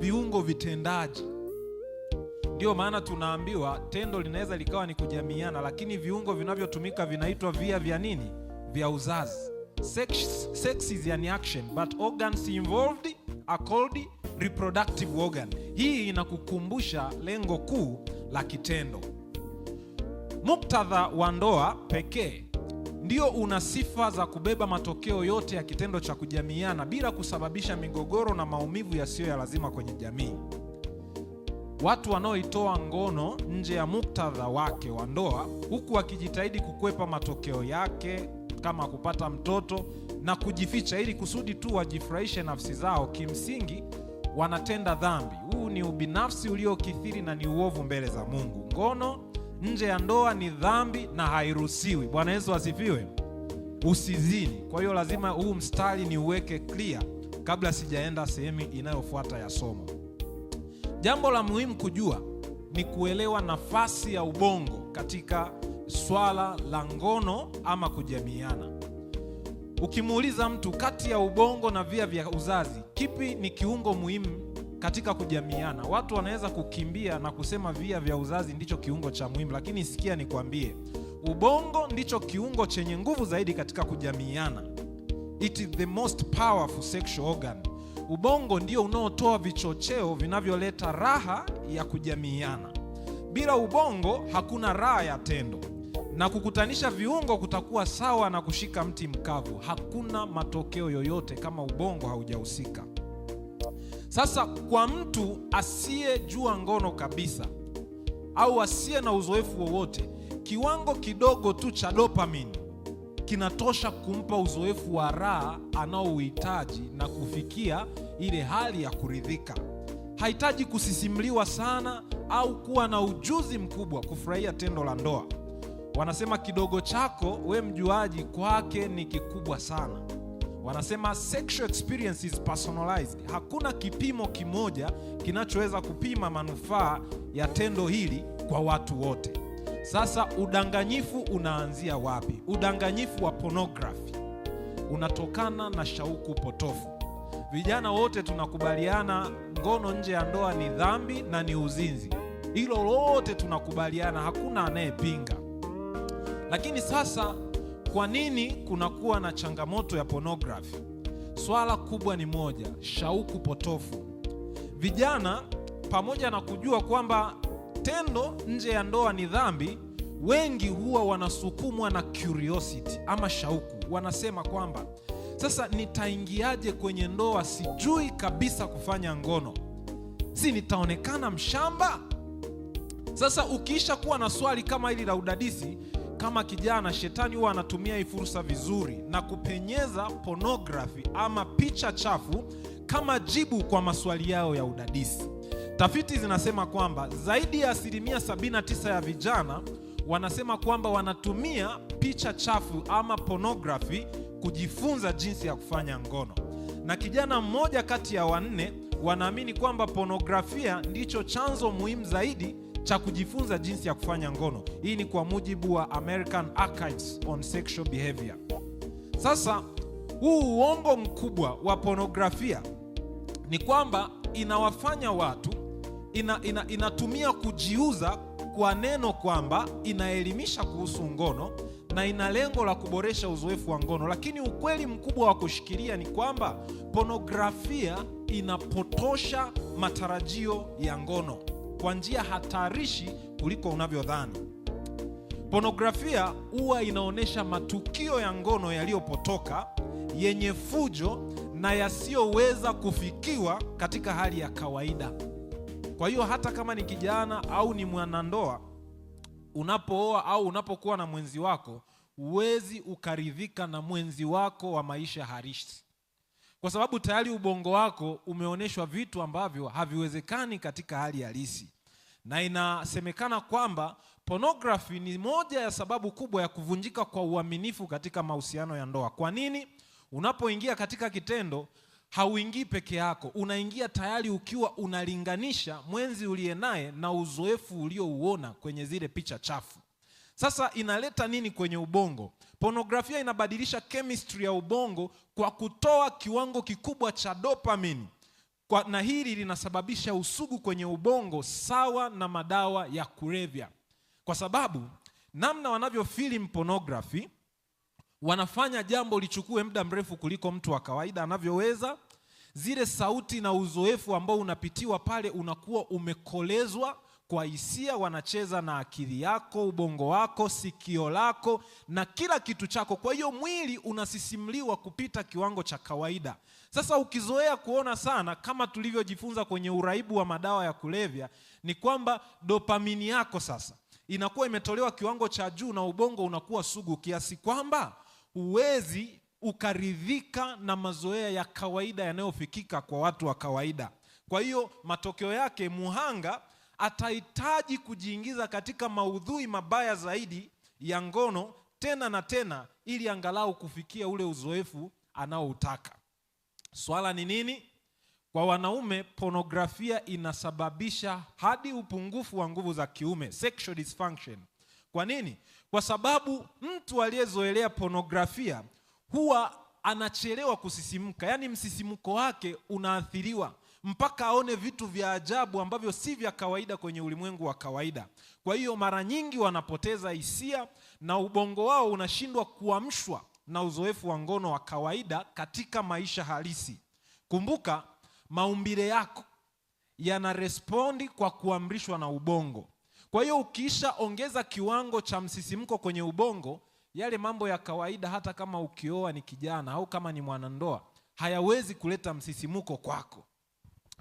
Viungo vitendaji. Ndio maana tunaambiwa tendo linaweza likawa ni kujamiana, lakini viungo vinavyotumika vinaitwa via vya nini? Vya uzazi. Sex is an action, but organs involved are called reproductive organ. Hii inakukumbusha lengo kuu la kitendo. Muktadha wa ndoa pekee ndio una sifa za kubeba matokeo yote ya kitendo cha kujamiana bila kusababisha migogoro na maumivu yasiyo ya lazima kwenye jamii. Watu wanaoitoa ngono nje ya muktadha wake wa ndoa, huku wakijitahidi kukwepa matokeo yake kama kupata mtoto na kujificha ili kusudi tu wajifurahishe nafsi zao, kimsingi wanatenda dhambi. Huu ni ubinafsi uliokithiri na ni uovu mbele za Mungu. Ngono nje ya ndoa ni dhambi na hairuhusiwi. Bwana Yesu asifiwe. Usizini. Kwa hiyo lazima huu mstari ni uweke clear kabla sijaenda sehemu inayofuata ya somo. Jambo la muhimu kujua ni kuelewa nafasi ya ubongo katika swala la ngono ama kujamiana. Ukimuuliza mtu kati ya ubongo na via vya uzazi, kipi ni kiungo muhimu katika kujamiana, watu wanaweza kukimbia na kusema via vya uzazi ndicho kiungo cha muhimu, lakini sikia nikwambie, ubongo ndicho kiungo chenye nguvu zaidi katika kujamiana. It is the most powerful sexual organ. Ubongo ndio unaotoa vichocheo vinavyoleta raha ya kujamiana. Bila ubongo hakuna raha ya tendo, na kukutanisha viungo kutakuwa sawa na kushika mti mkavu. Hakuna matokeo yoyote kama ubongo haujahusika. Sasa kwa mtu asiyejua ngono kabisa au asiye na uzoefu wowote, kiwango kidogo tu cha dopamine kinatosha kumpa uzoefu wa raha anaouhitaji na kufikia ile hali ya kuridhika. Hahitaji kusisimliwa sana au kuwa na ujuzi mkubwa kufurahia tendo la ndoa. Wanasema kidogo chako we mjuaji kwake ni kikubwa sana. Wanasema sexual experience is personalized. Hakuna kipimo kimoja kinachoweza kupima manufaa ya tendo hili kwa watu wote. Sasa udanganyifu unaanzia wapi? Udanganyifu wa pornography unatokana na shauku potofu. Vijana wote tunakubaliana ngono nje ya ndoa ni dhambi na ni uzinzi. Hilo lote tunakubaliana, hakuna anayepinga. Lakini sasa kwa nini kunakuwa na changamoto ya pornography? Swala kubwa ni moja, shauku potofu. Vijana pamoja na kujua kwamba tendo nje ya ndoa ni dhambi, wengi huwa wanasukumwa na curiosity ama shauku. Wanasema kwamba sasa nitaingiaje kwenye ndoa, sijui kabisa kufanya ngono, si nitaonekana mshamba? Sasa ukiisha kuwa na swali kama hili la udadisi, kama kijana, shetani huwa anatumia hii fursa vizuri na kupenyeza pornography ama picha chafu kama jibu kwa maswali yao ya udadisi. Tafiti zinasema kwamba zaidi ya 79% ya vijana wanasema kwamba wanatumia picha chafu ama pornography kujifunza jinsi ya kufanya ngono, na kijana mmoja kati ya 4 wanaamini kwamba pornografia ndicho chanzo muhimu zaidi cha kujifunza jinsi ya kufanya ngono. Hii ni kwa mujibu wa American Archives on Sexual Behavior. Sasa huu uongo mkubwa wa pornografia ni kwamba inawafanya watu inatumia kujiuza kwa neno kwamba inaelimisha kuhusu ngono na ina lengo la kuboresha uzoefu wa ngono, lakini ukweli mkubwa wa kushikilia ni kwamba pornografia inapotosha matarajio ya ngono kwa njia hatarishi kuliko unavyodhani. Pornografia huwa inaonyesha matukio ya ngono yaliyopotoka, yenye fujo na yasiyoweza kufikiwa katika hali ya kawaida. Kwa hiyo hata kama ni kijana au ni mwanandoa, unapooa au unapokuwa na mwenzi wako, huwezi ukaridhika na mwenzi wako wa maisha halisi, kwa sababu tayari ubongo wako umeonyeshwa vitu ambavyo haviwezekani katika hali halisi. Na inasemekana kwamba pornography ni moja ya sababu kubwa ya kuvunjika kwa uaminifu katika mahusiano ya ndoa. Kwa nini? Unapoingia katika kitendo, hauingii peke yako, unaingia tayari ukiwa unalinganisha mwenzi uliye naye na uzoefu uliouona kwenye zile picha chafu. Sasa inaleta nini kwenye ubongo? Pornografia inabadilisha chemistry ya ubongo kwa kutoa kiwango kikubwa cha dopamine. Na hili linasababisha usugu kwenye ubongo sawa na madawa ya kulevya. Kwa sababu namna wanavyofilm pornography, wanafanya jambo lichukue muda mrefu kuliko mtu wa kawaida anavyoweza. Zile sauti na uzoefu ambao unapitiwa pale unakuwa umekolezwa kwa hisia. Wanacheza na akili yako, ubongo wako, sikio lako na kila kitu chako. Kwa hiyo mwili unasisimliwa kupita kiwango cha kawaida. Sasa ukizoea kuona sana, kama tulivyojifunza kwenye uraibu wa madawa ya kulevya, ni kwamba dopamini yako sasa inakuwa imetolewa kiwango cha juu na ubongo unakuwa sugu kiasi kwamba huwezi ukaridhika na mazoea ya kawaida yanayofikika kwa watu wa kawaida. Kwa hiyo matokeo yake, muhanga atahitaji kujiingiza katika maudhui mabaya zaidi ya ngono tena na tena, ili angalau kufikia ule uzoefu anaoutaka. Swala ni nini? Kwa wanaume, pornografia inasababisha hadi upungufu wa nguvu za kiume, sexual dysfunction. Kwa nini? Kwa sababu mtu aliyezoelea pornografia huwa anachelewa kusisimka, yaani msisimuko wake unaathiriwa mpaka aone vitu vya ajabu ambavyo si vya kawaida kwenye ulimwengu wa kawaida. Kwa hiyo mara nyingi wanapoteza hisia na ubongo wao unashindwa kuamshwa na uzoefu wa ngono wa kawaida katika maisha halisi. Kumbuka, maumbile yako yanarespondi kwa kuamrishwa na ubongo. Kwa hiyo ukiisha ongeza kiwango cha msisimko kwenye ubongo, yale mambo ya kawaida, hata kama ukioa ni kijana au kama ni mwanandoa, hayawezi kuleta msisimuko kwako.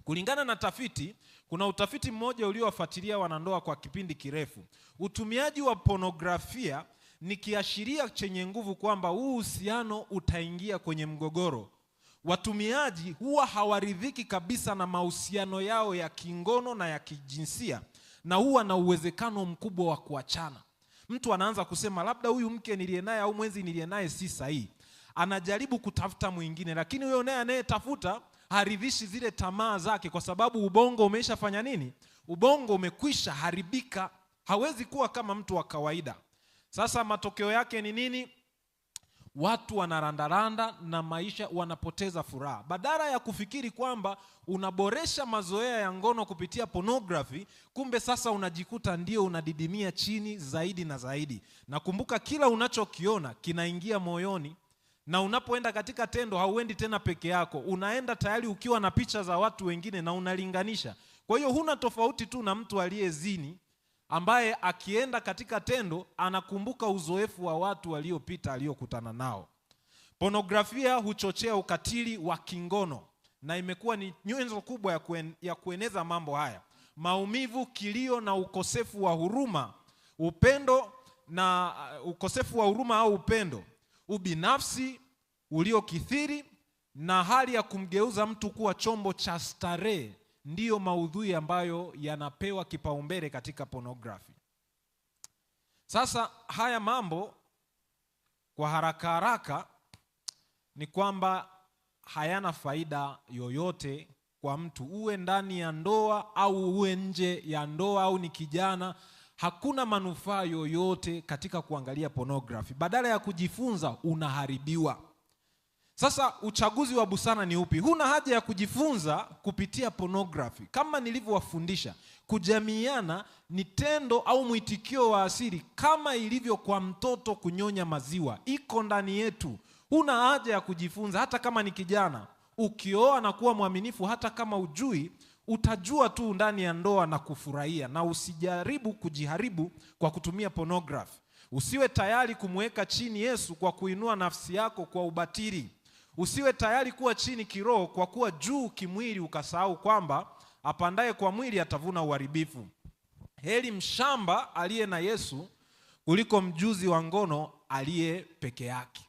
Kulingana na tafiti, kuna utafiti mmoja uliowafuatilia wanandoa kwa kipindi kirefu. Utumiaji wa pornografia ni kiashiria chenye nguvu kwamba huu uhusiano utaingia kwenye mgogoro. Watumiaji huwa hawaridhiki kabisa na mahusiano yao ya kingono na ya kijinsia, na huwa na uwezekano mkubwa wa kuachana. Mtu anaanza kusema labda huyu mke niliye naye au mwenzi niliye naye si sahihi. Anajaribu kutafuta mwingine, lakini huyo naye anayetafuta haridhishi zile tamaa zake, kwa sababu ubongo umeshafanya nini? Ubongo umekwisha haribika, hawezi kuwa kama mtu wa kawaida. Sasa matokeo yake ni nini? Watu wanarandaranda na maisha, wanapoteza furaha. Badala ya kufikiri kwamba unaboresha mazoea ya ngono kupitia pornography, kumbe sasa unajikuta ndio unadidimia chini zaidi na zaidi. Na kumbuka, kila unachokiona kinaingia moyoni, na unapoenda katika tendo hauendi tena peke yako, unaenda tayari ukiwa na picha za watu wengine na unalinganisha. Kwa hiyo huna tofauti tu na mtu aliyezini, ambaye akienda katika tendo anakumbuka uzoefu wa watu waliopita aliokutana nao. Pornografia huchochea ukatili wa kingono na imekuwa ni nyenzo kubwa ya kueneza mambo haya: maumivu, kilio na ukosefu wa huruma, ukosefu wa huruma au upendo, ubinafsi uliokithiri na hali ya kumgeuza mtu kuwa chombo cha starehe, ndiyo maudhui ambayo yanapewa kipaumbele katika pornography. Sasa haya mambo kwa haraka ni kwamba hayana faida yoyote kwa mtu, uwe ndani ya ndoa au uwe nje ya ndoa, au ni kijana. Hakuna manufaa yoyote katika kuangalia pornography. Badala ya kujifunza, unaharibiwa. Sasa uchaguzi wa busara ni upi? Huna haja ya kujifunza kupitia pornography. Kama nilivyowafundisha, kujamiana ni tendo au mwitikio wa asili, kama ilivyo kwa mtoto kunyonya maziwa, iko ndani yetu. Huna haja ya kujifunza. Hata kama ni kijana, ukioa na kuwa mwaminifu, hata kama ujui, utajua tu ndani ya ndoa na kufurahia. Na usijaribu kujiharibu kwa kutumia pornography. Usiwe tayari kumweka chini Yesu kwa kuinua nafsi yako kwa ubatili. Usiwe tayari kuwa chini kiroho kwa kuwa juu kimwili, ukasahau kwamba apandaye kwa mwili atavuna uharibifu. Heri mshamba aliye na Yesu kuliko mjuzi wa ngono aliye peke yake.